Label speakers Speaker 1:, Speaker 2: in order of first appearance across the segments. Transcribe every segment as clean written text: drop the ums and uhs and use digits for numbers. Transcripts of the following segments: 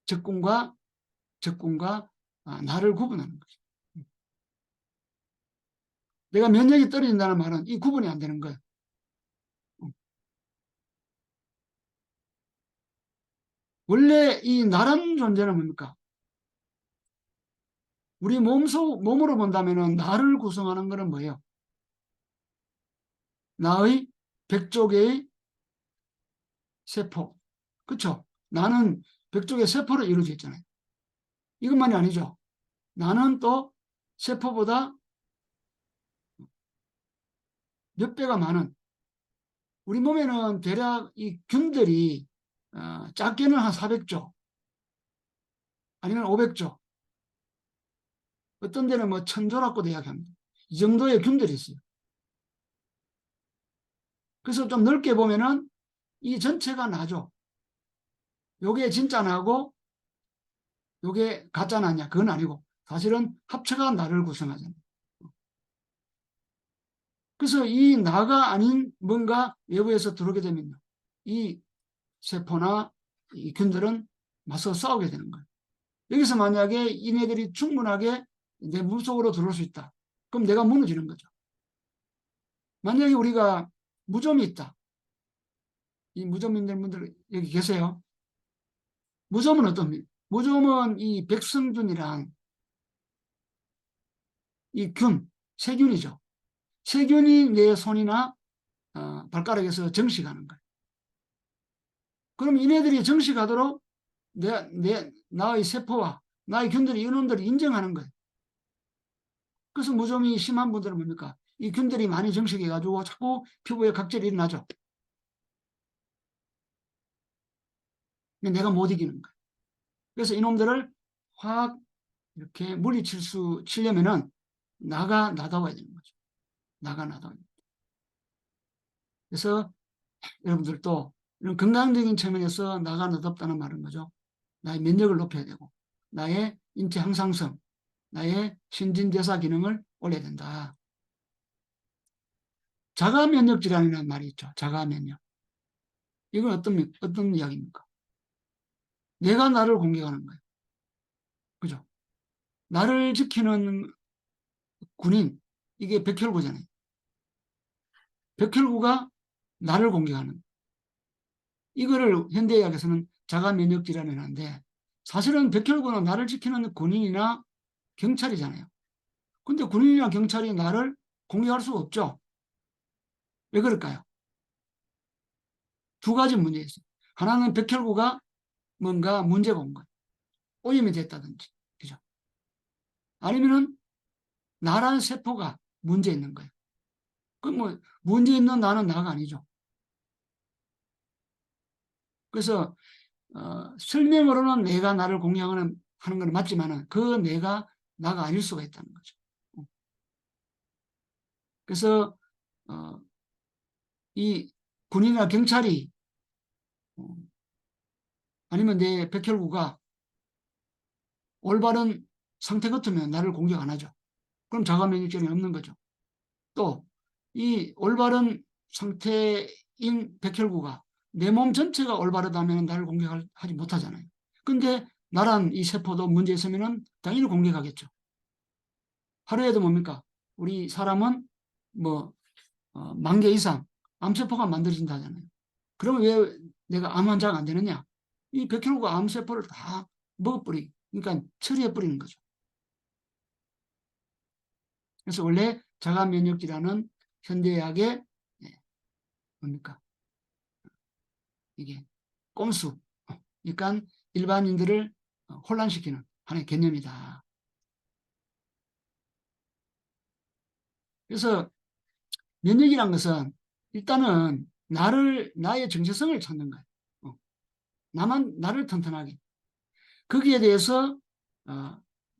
Speaker 1: 적군과 나를 구분하는 거죠. 내가 면역이 떨어진다는 말은 이 구분이 안 되는 거예요. 원래 이 나라는 존재는 뭡니까? 우리 몸으로 본다면 나를 구성하는 것은 뭐예요? 나의 100조개의 세포. 그렇죠? 나는 100조개의 세포로 이루어져 있잖아요. 이것만이 아니죠. 나는 또 세포보다 몇 배가 많은, 우리 몸에는 대략 이 균들이 작게는 한 400조 아니면 500조, 어떤 데는 뭐 1000조라고도 이야기합니다. 이 정도의 균들이 있어요. 그래서 좀 넓게 보면은 이 전체가 나죠. 요게 진짜 나고 요게 가짜 나냐? 그건 아니고 사실은 합체가 나를 구성하잖아요. 그래서 이 나가 아닌 뭔가 외부에서 들어오게 되면 이 세포나 이 균들은 맞서 싸우게 되는 거예요. 여기서 만약에 이네들이 충분하게 내 몸속으로 들어올 수 있다. 그럼 내가 무너지는 거죠. 만약에 우리가 무좀이 있다. 이 무좀인들 분들 여기 계세요. 무좀은 어떤, 무좀은 이 백성균이랑 이 균, 세균이죠. 세균이 내 손이나 발가락에서 정식하는 거예요. 그럼 이네들이 정식하도록 나의 세포와 나의 균들이 이놈들을 인정하는 거예요. 그래서 무좀이 심한 분들은 뭡니까? 이 균들이 많이 정식해가지고 자꾸 피부에 각질이 일어나죠. 내가 못 이기는 거예요. 그래서 이놈들을 확 이렇게 치려면은 나다워야 되는 거죠. 나다워야 됩니다. 그래서 여러분들도 이런 건강적인 측면에서 나답다는 말은 거죠. 나의 면역을 높여야 되고, 나의 인체 항상성, 나의 신진대사 기능을 올려야 된다. 자가면역 질환이라는 말이 있죠. 자가면역. 이건 어떤 이야기입니까? 내가 나를 공격하는 거예요. 그죠? 나를 지키는 군인, 이게 백혈구잖아요. 백혈구가 나를 공격하는, 이거를 현대의학에서는 자가면역 질환이라고 하는데, 사실은 백혈구는 나를 지키는 군인이나 경찰이잖아요. 근데 군인이나 경찰이 나를 공격할 수가 없죠. 왜 그럴까요? 두 가지 문제가 있어요. 하나는 백혈구가 뭔가 문제가 온 거예요. 오염이 됐다든지, 그죠? 아니면은 나라는 세포가 문제 있는 거예요. 그 뭐 문제 있는 나는 나가 아니죠. 그래서 설명으로는 내가 나를 공격하는 건 맞지만은 그 내가 나가 아닐 수가 있다는 거죠. 그래서 어, 이 군인이나 경찰이 어, 아니면 내 백혈구가 올바른 상태 같으면 나를 공격 안 하죠. 그럼 자가면역증이 없는 거죠. 또 이 올바른 상태인 백혈구가 내 몸 전체가 올바르다면 나를 공격하지 못하잖아요. 근데 나란 이 세포도 문제 있으면 당연히 공격하겠죠. 하루에도 뭡니까? 우리 사람은 뭐 10,000개 이상 암세포가 만들어진다 하잖아요. 그러면 왜 내가 암 환자가 안 되느냐? 이 백혈구가 암세포를 다 그러니까 처리해버리는 거죠. 그래서 원래 자가면역질환은 현대의학의 뭡니까? 이게 꼼수, 그러니까 일반인들을 혼란시키는 하나의 개념이다. 그래서 면역이란 것은 일단은 나의 정체성을 찾는 거예요. 나를 튼튼하게. 거기에 대해서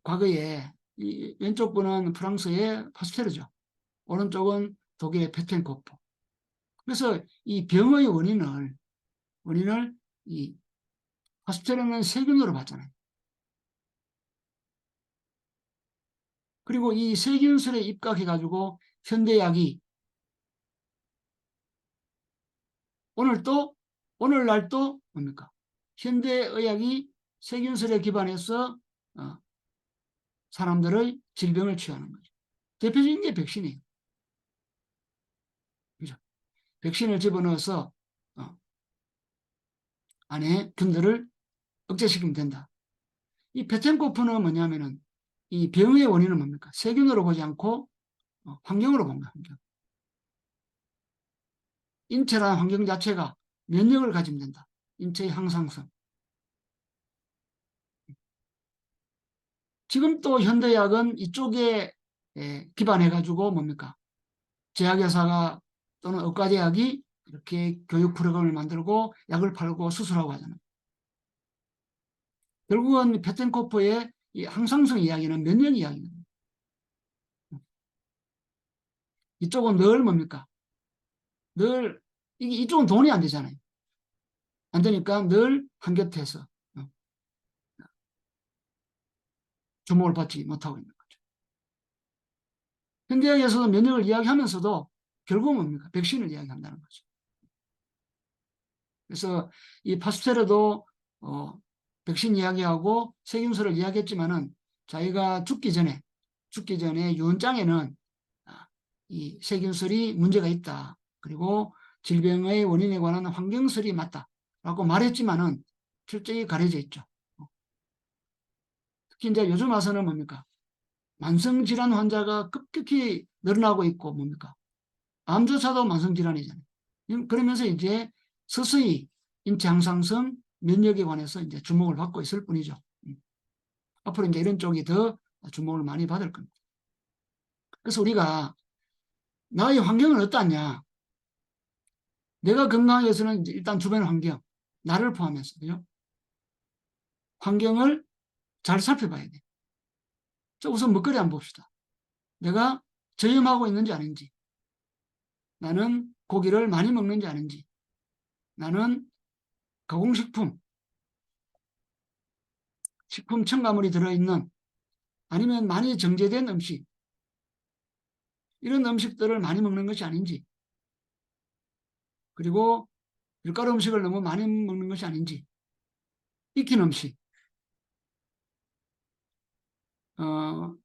Speaker 1: 과거에 이 왼쪽 분은 프랑스의 파스테르죠. 오른쪽은 독일의 페텐코프. 그래서 이 병의 원인을 이 파스테르는 세균으로 봤잖아요. 그리고 이 세균술에 입각해가지고 현대의학이 오늘날 또 뭡니까? 현대의학이 세균설에 기반해서 사람들의 질병을 치유하는 거죠. 대표적인 게 백신이에요. 그죠? 백신을 집어넣어서 안에 균들을 억제시키면 된다. 이 페텐코프는 뭐냐면은 이 병의 원인은 뭡니까? 세균으로 보지 않고 환경으로 본 거야. 환경. 인체라는 환경 자체가 면역을 가지면 된다. 인체의 항상성. 지금 또 현대의학은 이쪽에 기반해가지고 뭡니까? 제약회사가 또는 의과대학이 이렇게 교육 프로그램을 만들고 약을 팔고 수술하고 하잖아요. 결국은 페텐코프의 이 항상성 이야기는 면역 이야기입니다. 이쪽은 늘 뭡니까? 늘 이쪽은 돈이 안 되잖아요. 안 되니까 늘 한 곁에서 주목을 받지 못하고 있는 거죠. 현대의학에서도 면역을 이야기하면서도 결국은 뭡니까? 백신을 이야기한다는 거죠. 그래서 이 파스텔에도 백신 이야기하고 세균수를 이야기했지만은 자기가 죽기 전에 유언장에는 이 세균설이 문제가 있다. 그리고 질병의 원인에 관한 환경설이 맞다라고 말했지만은 철저히 가려져 있죠. 특히 이제 요즘 와서는 뭡니까? 만성질환 환자가 급격히 늘어나고 있고 뭡니까? 암조차도 만성질환이잖아요. 그러면서 이제 서서히 인체 항상성, 면역에 관해서 이제 주목을 받고 있을 뿐이죠. 앞으로 이제 이런 쪽이 더 주목을 많이 받을 겁니다. 그래서 우리가 나의 환경은 어떠냐? 내가 건강하기 위해서는 일단 주변 환경, 나를 포함해서, 그죠? 환경을 잘 살펴봐야 돼. 자, 우선 먹거리 한번 봅시다. 내가 저염하고 있는지 아닌지, 나는 고기를 많이 먹는지 아닌지, 나는 가공식품, 식품 첨가물이 들어있는 아니면 많이 정제된 음식, 이런 음식들을 많이 먹는 것이 아닌지, 그리고 밀가루 음식을 너무 많이 먹는 것이 아닌지, 익힌 음식.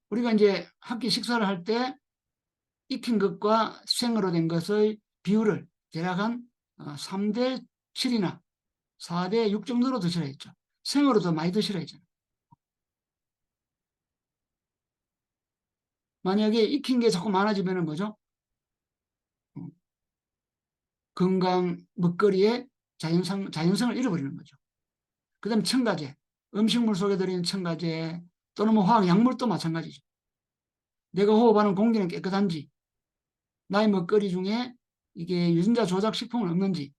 Speaker 1: 우리가 이제 한 끼 식사를 할 때 익힌 것과 생으로 된 것의 비율을 대략 한 3대 7이나 4대 6 정도로 드시라 했죠. 생으로 더 많이 드시라 했잖아요. 만약에 익힌 게 자꾸 많아지면 뭐죠? 건강 먹거리의 자연성을 잃어버리는 거죠. 그 다음에 첨가제, 음식물 속에 들어있는 첨가제 또는 뭐 화학 약물도 마찬가지죠. 내가 호흡하는 공기는 깨끗한지, 나의 먹거리 중에 이게 유전자 조작 식품은 없는지,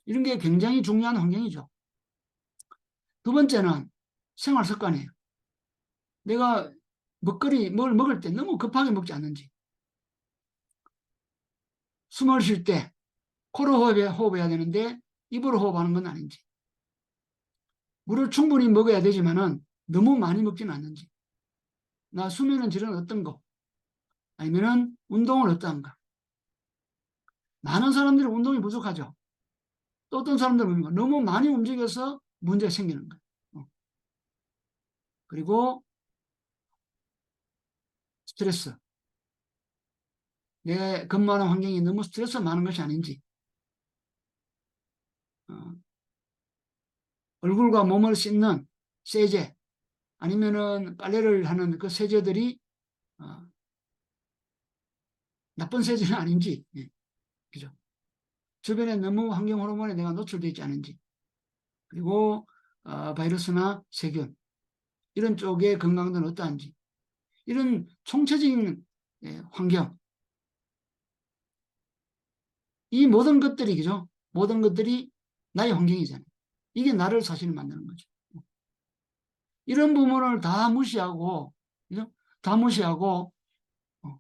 Speaker 1: 이런 게 굉장히 중요한 환경이죠. 두 번째는 생활 습관이에요. 내가 뭘 먹을 때 너무 급하게 먹지 않는지, 숨을 쉴 때 코로 호흡해야 되는데 입으로 호흡하는 건 아닌지, 물을 충분히 먹어야 되지만은 너무 많이 먹지는 않는지, 나 수면의 질은 어떤 거, 아니면은 운동을 어떠한가. 많은 사람들이 운동이 부족하죠. 또 어떤 사람들은 너무 많이 움직여서 문제가 생기는 거예요. 그리고 스트레스. 내 근무하는 환경이 너무 스트레스가 많은 것이 아닌지, 어, 얼굴과 몸을 씻는 세제, 아니면은 빨래를 하는 그 세제들이 어, 나쁜 세제는 아닌지, 그죠? 주변에 너무 환경 호르몬에 내가 노출되어 있지 않은지, 그리고 바이러스나 세균 이런 쪽의 건강도는 어떠한지, 이런 총체적인 환경, 이 모든 것들이 그죠? 모든 것들이 나의 환경이잖아요. 이게 나를 사실 만드는 거죠. 이런 부분을 다 무시하고, 그죠? 다 무시하고 어,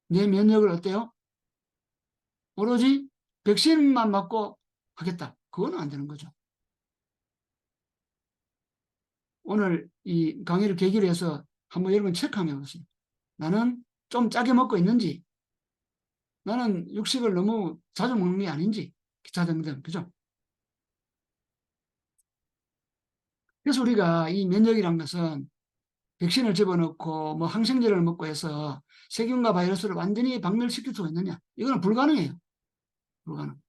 Speaker 1: 내 면역을 어때요? 오로지 백신만 맞고 하겠다. 그건 안 되는 거죠. 오늘 이 강의를 계기로 해서 한번 여러분 체크하면 보세요. 나는 좀 짜게 먹고 있는지, 나는 육식을 너무 자주 먹는 게 아닌지, 기타 등등, 그죠? 그래서 우리가 이 면역이란 것은 백신을 집어넣고 뭐 항생제를 먹고 해서 세균과 바이러스를 완전히 박멸시킬 수가 있느냐? 이거는 불가능해요. 불가능.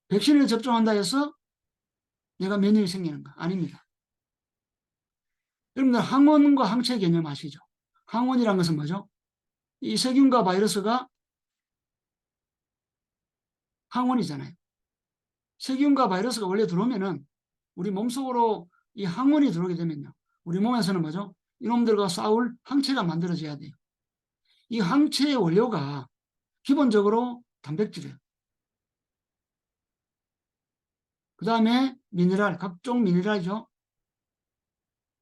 Speaker 1: 백신을 접종한다 해서 내가 면역이 생기는 거 아닙니다. 여러분들 항원과 항체 개념 아시죠? 항원이란 것은 뭐죠? 이 세균과 바이러스가 항원이잖아요. 세균과 바이러스가 원래 들어오면은 우리 몸속으로 이 항원이 들어오게 되면요. 우리 몸에서는 뭐죠? 이놈들과 싸울 항체가 만들어져야 돼요. 이 항체의 원료가 기본적으로 단백질이에요. 그 다음에 미네랄, 각종 미네랄이죠.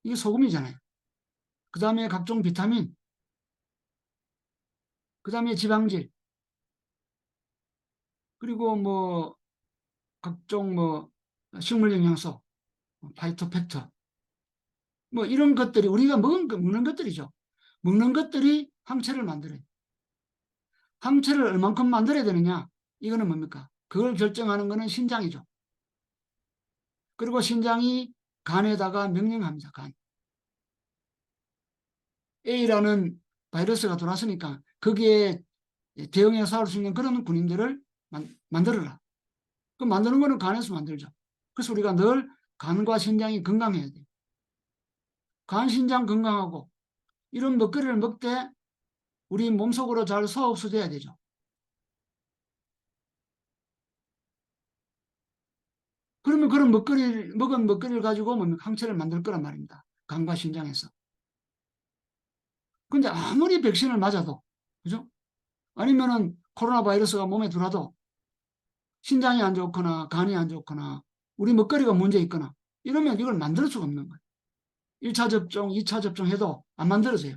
Speaker 1: 이게 소금이잖아요. 그 다음에 각종 비타민, 그 다음에 지방질, 그리고 뭐 각종 뭐 식물 영양소, 파이토팩터, 뭐 이런 것들이 우리가 먹는 것들이죠. 먹는 것들이 항체를 만들어요. 항체를 얼만큼 만들어야 되느냐? 이거는 뭡니까? 그걸 결정하는 거는 신장이죠. 그리고 신장이 간에다가 명령합니다. 간. A라는 바이러스가 돌았으니까 거기에 대응해 싸울 수 있는 그런 군인들을 만들어라. 그 만드는 거는 간에서 만들죠. 그래서 우리가 늘 간과 신장이 건강해야 돼요. 간, 신장 건강하고 이런 먹거리를 먹되 우리 몸속으로 잘 소화 흡수돼야 되죠. 그러면 그런 먹은 먹거리를 가지고 항체를 만들 거란 말입니다. 간과 신장에서. 근데 아무리 백신을 맞아도, 그죠? 아니면은 코로나 바이러스가 몸에 들어와도 신장이 안 좋거나 간이 안 좋거나 우리 먹거리가 문제 있거나 이러면 이걸 만들 수가 없는 거예요. 1차 접종, 2차 접종해도 안 만들어져요.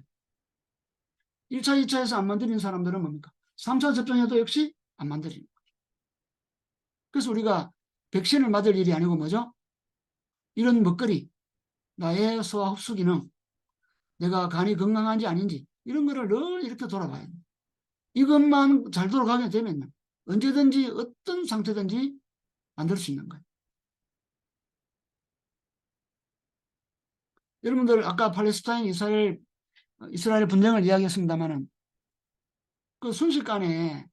Speaker 1: 1차, 2차에서 안 만드는 사람들은 뭡니까? 3차 접종해도 역시 안 만들어요. 그래서 우리가 백신을 맞을 일이 아니고 뭐죠? 이런 먹거리, 나의 소화 흡수 기능, 내가 간이 건강한지 아닌지 이런 거를 늘 이렇게 돌아봐야 돼요. 이것만 잘 돌아가게 되면 언제든지 어떤 상태든지 만들 수 있는 거예요. 여러분들 아까 팔레스타인 이스라엘 분쟁을 이야기했습니다만은 그 순식간에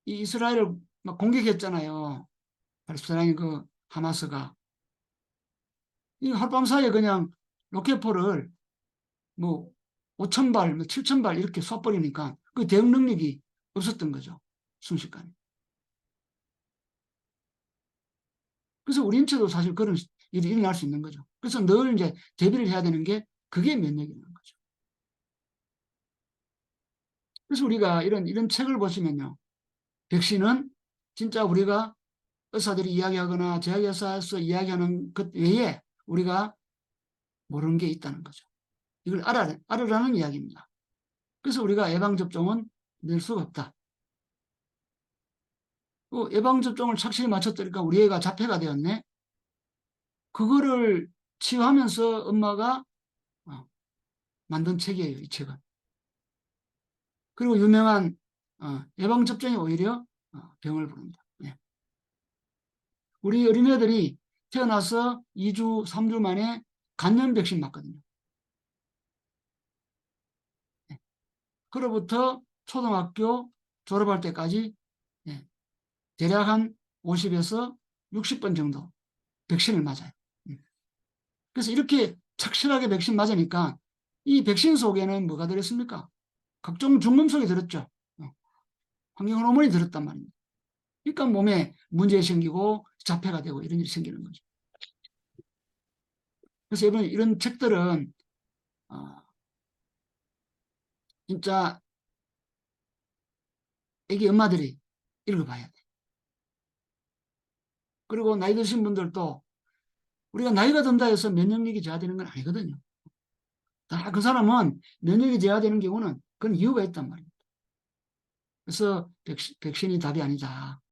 Speaker 1: 이 이스라엘을 막 공격했잖아요. 팔레스타인 그 하마스가 이 하룻밤 사이에 그냥 로켓포를 뭐 5천 발, 뭐 7천 발 이렇게 쏴버리니까 그 대응 능력이 없었던 거죠. 순식간에. 그래서 우리 인체도 사실 그런 일이 일어날 수 있는 거죠. 그래서 늘 이제 대비를 해야 되는 게 그게 면역이라는 거죠. 그래서 우리가 이런 책을 보시면요. 백신은 진짜 우리가 의사들이 이야기하거나 제약회사에서 이야기하는 것 외에 우리가 모르는 게 있다는 거죠. 이걸 알으라는 이야기입니다. 그래서 우리가 예방접종은 낼 수가 없다. 예방접종을 착실히 맞췄더니까 우리 애가 자폐가 되었네. 그거를 치유하면서 엄마가 만든 책이에요, 이 책은. 그리고 유명한 예방접종이 오히려 병을 부른다. 예. 우리 어린애들이 태어나서 2주, 3주 만에 간염 백신 맞거든요. 예. 그로부터 초등학교 졸업할 때까지 예. 대략 한 50에서 60번 정도 백신을 맞아요. 그래서 이렇게 착실하게 백신 맞으니까 이 백신 속에는 뭐가 들었습니까? 각종 중금속이 들었죠. 환경 호르몬이 들었단 말입니다. 그러니까 몸에 문제 생기고 자폐가 되고 이런 일이 생기는 거죠. 그래서 여러분 이런 책들은 진짜 애기 엄마들이 읽어봐야 돼. 그리고 나이 드신 분들도 우리가 나이가 든다 해서 면역력이 저하되는 건 아니거든요. 다 그 사람은 면역이 저하되는 경우는 그건 이유가 있단 말입니다. 그래서 백신이 답이 아니다.